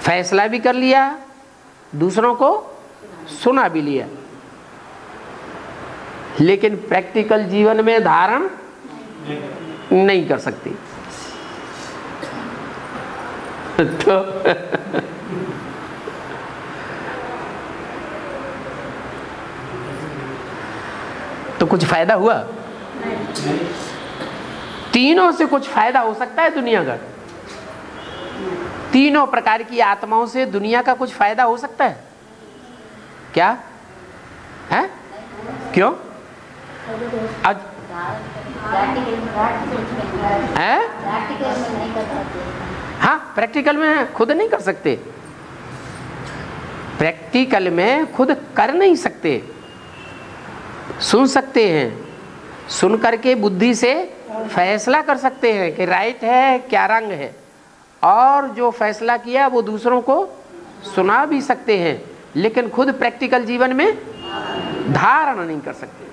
फैसला भी कर लिया, दूसरों को सुना भी लिया, लेकिन प्रैक्टिकल जीवन में धारण नहीं कर सकती। तो कुछ फायदा हुआ? तीनों से कुछ फायदा हो सकता है दुनिया का? तीनों प्रकार की आत्माओं से दुनिया का कुछ फायदा हो सकता है क्या? है? क्यों? आज है? हाँ, प्रैक्टिकल में खुद नहीं कर सकते, प्रैक्टिकल में खुद कर नहीं सकते, सुन सकते हैं, सुन करके बुद्धि से फैसला कर सकते हैं कि राइट है क्या रंग है, और जो फैसला किया वो दूसरों को सुना भी सकते हैं, लेकिन खुद प्रैक्टिकल जीवन में धारण नहीं कर सकते।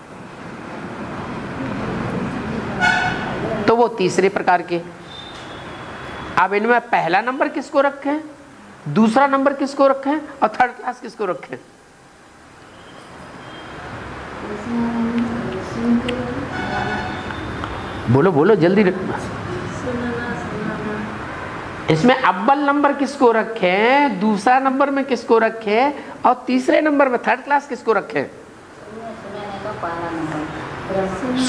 तो वो तीसरे प्रकार के। अब इनमें पहला नंबर किसको रखें, दूसरा नंबर किसको रखें और थर्ड क्लास किसको रखें? बोलो बोलो जल्दी। इसमें अव्वल नंबर किसको रखें, दूसरा नंबर में किसको रखें और तीसरे नंबर में थर्ड क्लास किसको रखें?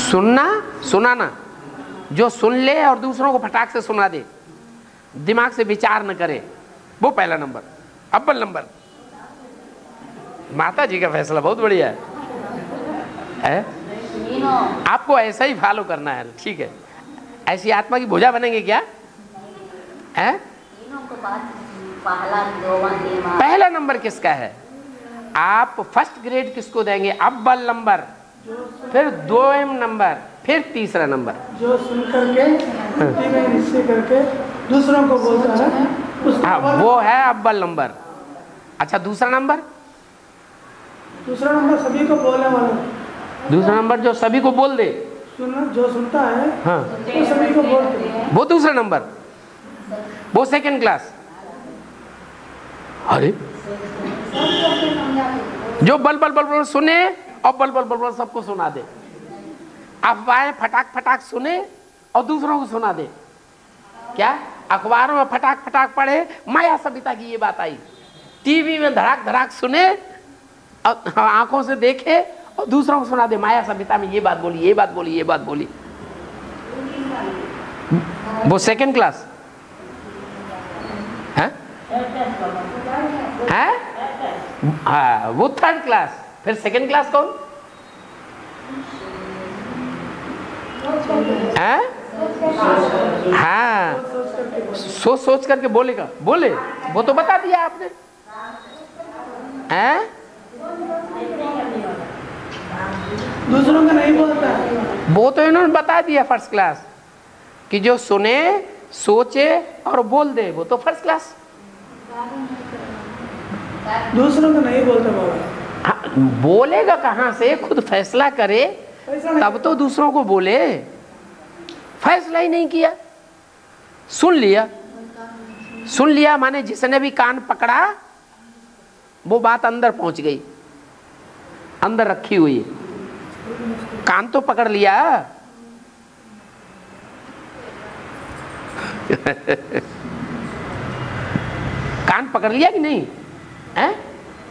सुनना सुनाना, जो सुन ले और दूसरों को फटाक से सुना दे, दिमाग से विचार न करे, वो पहला नंबर, अव्वल नंबर। माता जी का फैसला बहुत बढ़िया है? आपको ऐसा ही फॉलो करना है, ठीक है? ऐसी आत्मा की भुजा बनेंगे क्या? है? पहला नंबर किसका है? आप फर्स्ट ग्रेड किसको देंगे? अव्वल नंबर, फिर दोम नंबर, फिर तीसरा नंबर। जो सुन करके निश्चय करके दूसरों को बोलता है, हाँ, वो है अव्वल नंबर। अच्छा, दूसरा नंबर? दूसरा नंबर सभी को बोलने वाला। दूसरा नंबर जो सभी को बोल दे, जो सुनता है, हाँ, वो सभी को बोल दे, वो दूसरा नंबर, वो सेकंड क्लास। अरे जो बल बल बल बल सुने और बल बल बल बल सबको सुना दे, अफवाहें फटाक फटाक सुने और दूसरों को सुना दे। क्या अखबारों में फटाक फटाक पढ़े, माया सभ्यता की ये बात आई, टीवी में धड़ाक धड़ाक सुने और आंखों से देखे और दूसरों को सुना दे, माया सभ्यता में ये बात बोली, ये बात बोली, ये बात बोली। वो सेकंड क्लास है, हाँ वो थर्ड क्लास। फिर सेकंड क्लास कौन है? हाँ, सोच सोच करके बोलेगा, बोले वो तो बता दिया आपने हैं? दूसरों का नहीं बोलता, वो तो इन्होंने बता दिया फर्स्ट क्लास कि जो सुने, सोचे और बोल दे वो तो फर्स्ट क्लास। दूसरों का नहीं बोलता बाबा। हाँ, बोलेगा कहाँ से? खुद फैसला करे तब तो दूसरों को बोले। फैसला ही नहीं किया, सुन लिया। सुन लिया माने जिसने भी कान पकड़ा वो बात अंदर पहुंच गई, अंदर रखी हुई है। कान तो पकड़ लिया कान पकड़ लिया कि नहीं है?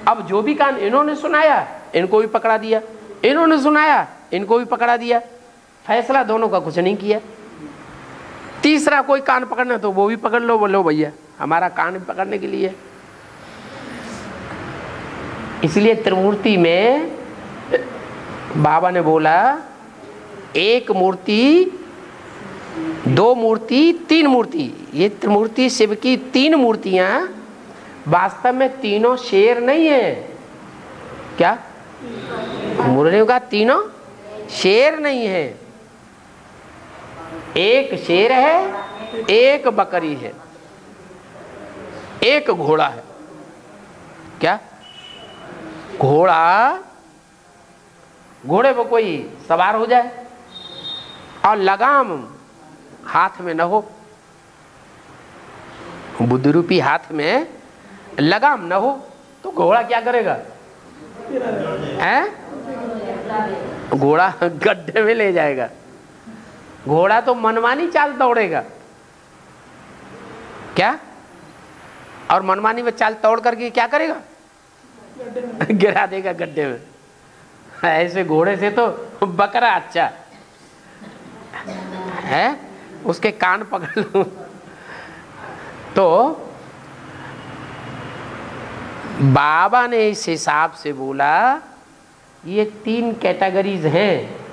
अब जो भी कान इन्होंने सुनाया इनको भी पकड़ा दिया, इन्होंने सुनाया इनको भी पकड़ा दिया। फैसला दोनों का कुछ नहीं किया। तीसरा कोई कान पकड़ना तो वो भी पकड़ लो, बोलो भैया हमारा कान पकड़ने के लिए। इसलिए त्रिमूर्ति में बाबा ने बोला एक मूर्ति, दो मूर्ति, तीन मूर्ति। ये त्रिमूर्ति शिव की तीन मूर्तियां वास्तव में तीनों शेर नहीं है। क्या मुरलियों का तीनों शेर नहीं है, एक शेर है, एक बकरी है, एक घोड़ा है। क्या घोड़ा, घोड़े पर कोई सवार हो जाए और लगाम हाथ में न हो, बुद्धि रूपी हाथ में लगाम न हो तो घोड़ा क्या करेगा? हैं? घोड़ा गड्ढे में ले जाएगा। घोड़ा तो मनमानी चाल दौड़ेगा। क्या? और मनमानी में चाल तोड़ करके क्या करेगा? गिरा देगा गड्ढे में। ऐसे घोड़े से तो बकरा अच्छा है, उसके कान पकड़ लो। तो बाबा ने इस हिसाब से बोला ये तीन कैटेगरीज हैं।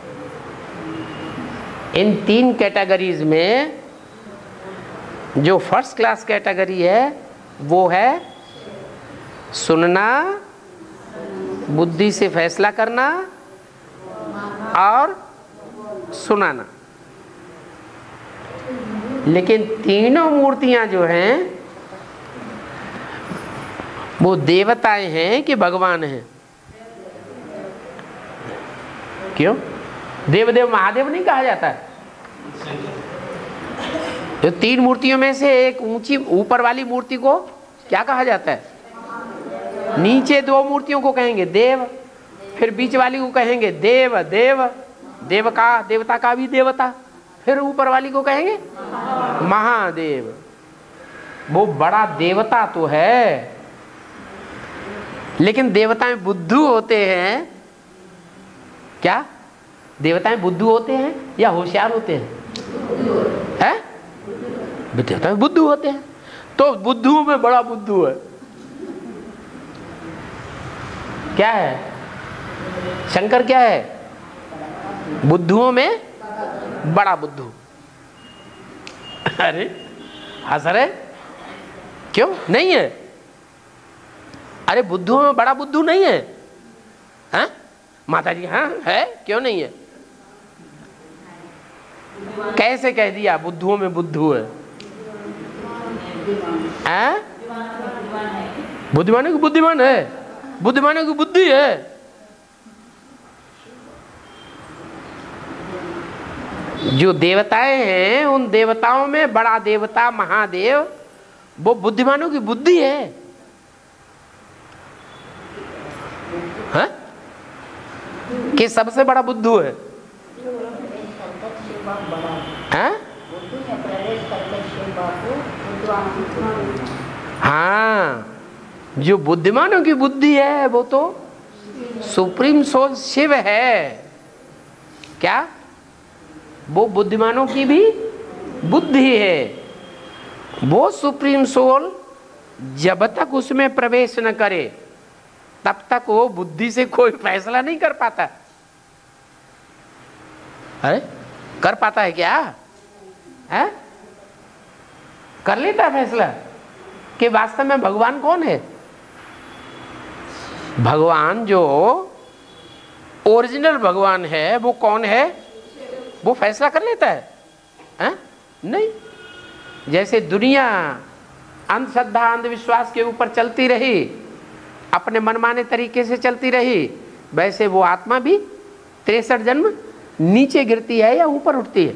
इन तीन कैटेगरीज में जो फर्स्ट क्लास कैटेगरी है वो है सुनना, बुद्धि से फैसला करना और सुनाना। लेकिन तीनों मूर्तियां जो हैं वो देवताएं हैं कि भगवान हैं? क्यों देवदेव महादेव नहीं कहा जाता है? तो तीन मूर्तियों में से एक ऊंची ऊपर वाली मूर्ति को क्या कहा जाता है? नीचे दो मूर्तियों को कहेंगे देव, फिर बीच वाली को कहेंगे देव, देव देव का देवता का भी देवता, फिर ऊपर वाली को कहेंगे महादेव। वो बड़ा देवता तो है, लेकिन देवताएं बुद्धू होते हैं। क्या देवताएं बुद्धू होते हैं या होशियार होते हैं? हैं? देवताएं बुद्धू होते हैं। तो बुद्धू में बड़ा बुद्धू है। क्या है? शंकर क्या है? बुद्धुओं में बड़ा बुद्धू। अरे हंस रहे क्यों? नहीं है? अरे बुद्धुओं में बड़ा बुद्धू नहीं है? हाँ माता जी, हाँ है, क्यों नहीं है? कैसे कह दिया बुद्धुओं में बुद्धू है? बुद्धिमानों की बुद्धिमान है, बुद्धिमानों की बुद्धि है। जो देवताएं हैं उन देवताओं में बड़ा देवता महादेव वो बुद्धिमानों की बुद्धि है। हाँ? कि सबसे बड़ा बुद्धू है? हाँ? हाँ जो बुद्धिमानों की बुद्धि है वो तो सुप्रीम सोल शिव है। क्या? वो बुद्धिमानों की भी बुद्धि है। वो सुप्रीम सोल जब तक उसमें प्रवेश न करे तब तक वो बुद्धि से कोई फैसला नहीं कर पाता। अरे कर पाता है क्या? है? कर लेता है फैसला कि वास्तव में भगवान कौन है। भगवान जो ओरिजिनल भगवान है वो कौन है, वो फैसला कर लेता है? नहीं। जैसे दुनिया अंधश्रद्धा अंधविश्वास के ऊपर चलती रही, अपने मनमाने तरीके से चलती रही, वैसे वो आत्मा भी 63 जन्म नीचे गिरती है या ऊपर उठती है?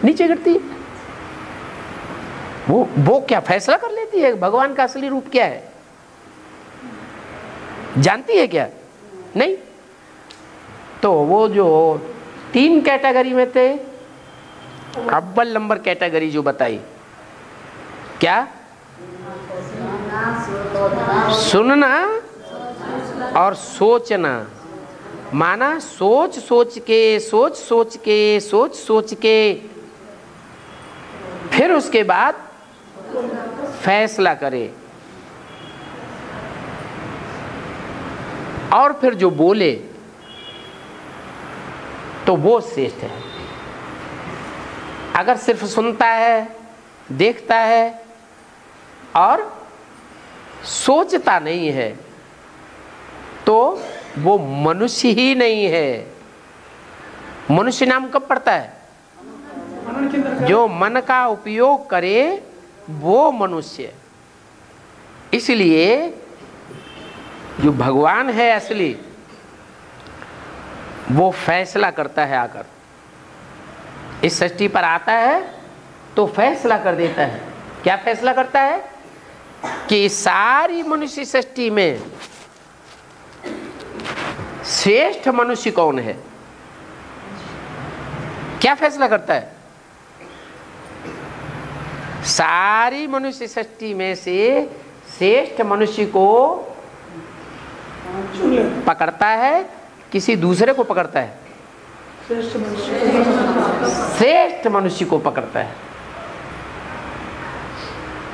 नीचे गिरती है। वो क्या फैसला कर लेती है भगवान का असली रूप क्या है? जानती है क्या? नहीं। तो वो जो 3 कैटेगरी में थे, अव्वल नंबर कैटेगरी जो बताई, क्या? सुनना और सोचना। माना सोच सोच के फिर उसके बाद फैसला करे, और फिर जो बोले तो वो श्रेष्ठ है। अगर सिर्फ सुनता है, देखता है और सोचता नहीं है तो वो मनुष्य ही नहीं है। मनुष्य नाम कब पड़ता है? जो मन का उपयोग करे वो मनुष्य। इसलिए जो भगवान है असली, वो फैसला करता है। आकर इस सृष्टि पर आता है तो फैसला कर देता है। क्या फैसला करता है? कि सारी मनुष्य सृष्टि में श्रेष्ठ मनुष्य कौन है। क्या फैसला करता है? सारी मनुष्य सृष्टि में से श्रेष्ठ मनुष्य को पकड़ता है, किसी दूसरे को पकड़ता है? श्रेष्ठ मनुष्य को पकड़ता है।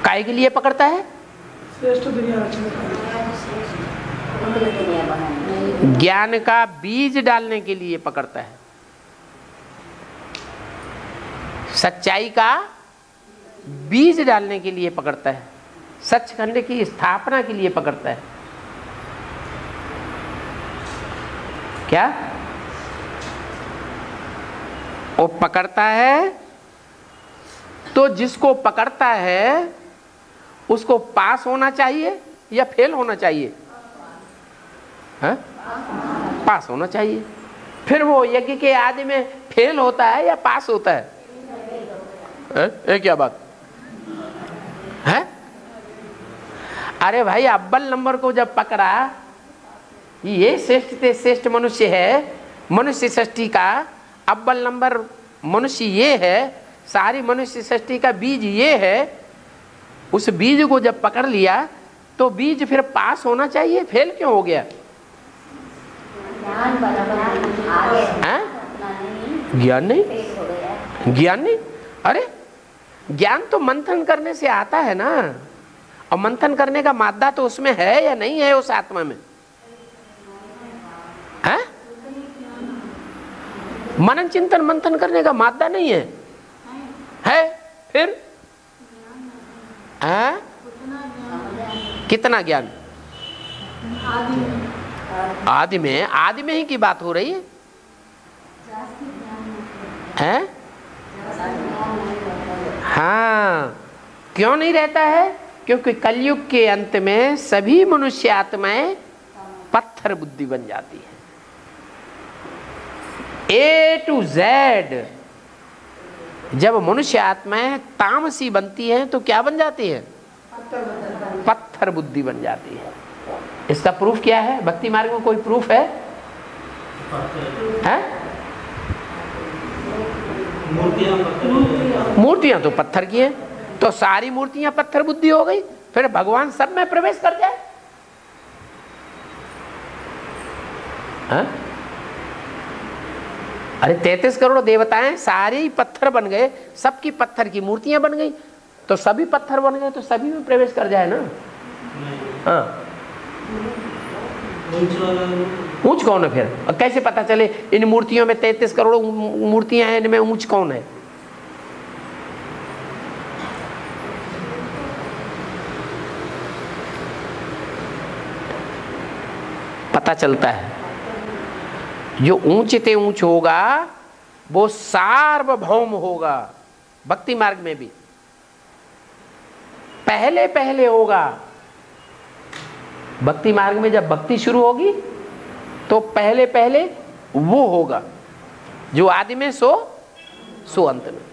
काहे के लिए पकड़ता है? ज्ञान का बीज डालने के लिए पकड़ता है, सच्चाई का बीज डालने के लिए पकड़ता है, सचखंड की स्थापना के लिए पकड़ता है। क्या? वो पकड़ता है तो जिसको पकड़ता है उसको पास होना चाहिए या फेल होना चाहिए? पास होना चाहिए। फिर वो यज्ञ के आदि में फेल होता है या पास होता है? क्या बात है? अरे भाई, अव्वल नंबर को जब पकड़ा, ये श्रेष्ठ मनुष्य है, मनुष्य सृष्टि का अव्वल नंबर मनुष्य ये है, सारी मनुष्य सृष्टि का बीज ये है। उस बीज को जब पकड़ लिया तो बीज फिर पास होना चाहिए, फेल क्यों हो गया? ज्ञान नहीं, ज्ञान नहीं। अरे ज्ञान तो मंथन करने से आता है ना, और मंथन करने का मादा तो उसमें है या नहीं है उस आत्मा में? है? मनन चिंतन मंथन करने का मादा नहीं है? फिर कितना ज्ञान? आदि में ही की बात हो रही है? हाँ, क्यों नहीं रहता है? क्योंकि कलयुग के अंत में सभी मनुष्य आत्माएं पत्थर बुद्धि बन जाती है। A to Z। जब मनुष्य आत्माएं तामसी बनती हैं तो क्या बन जाती है? पत्थर बुद्धि बन जाती है। इसका प्रूफ क्या है? भक्ति मार्ग में कोई प्रूफ है? मूर्तियां तो पत्थर की हैं, तो सारी मूर्तियां पत्थर बुद्धि हो गई, फिर भगवान सब में प्रवेश कर जाए? हाँ? अरे 33 करोड़ देवताएं सारे ही पत्थर बन गए, सबकी पत्थर की मूर्तियां बन गई, तो सभी पत्थर बन गए तो सभी में प्रवेश कर जाए ना। हाँ, ऊंच कौन है फिर? और कैसे पता चले इन मूर्तियों में 33 करोड़ मूर्तियां हैं, इनमें ऊंच कौन है? पता चलता है जो ऊंचते ऊंच होगा वो सार्वभौम होगा। भक्ति मार्ग में भी पहले पहले होगा। भक्ति मार्ग में जब भक्ति शुरू होगी तो पहले पहले वो होगा जो आदि में सो अंत में।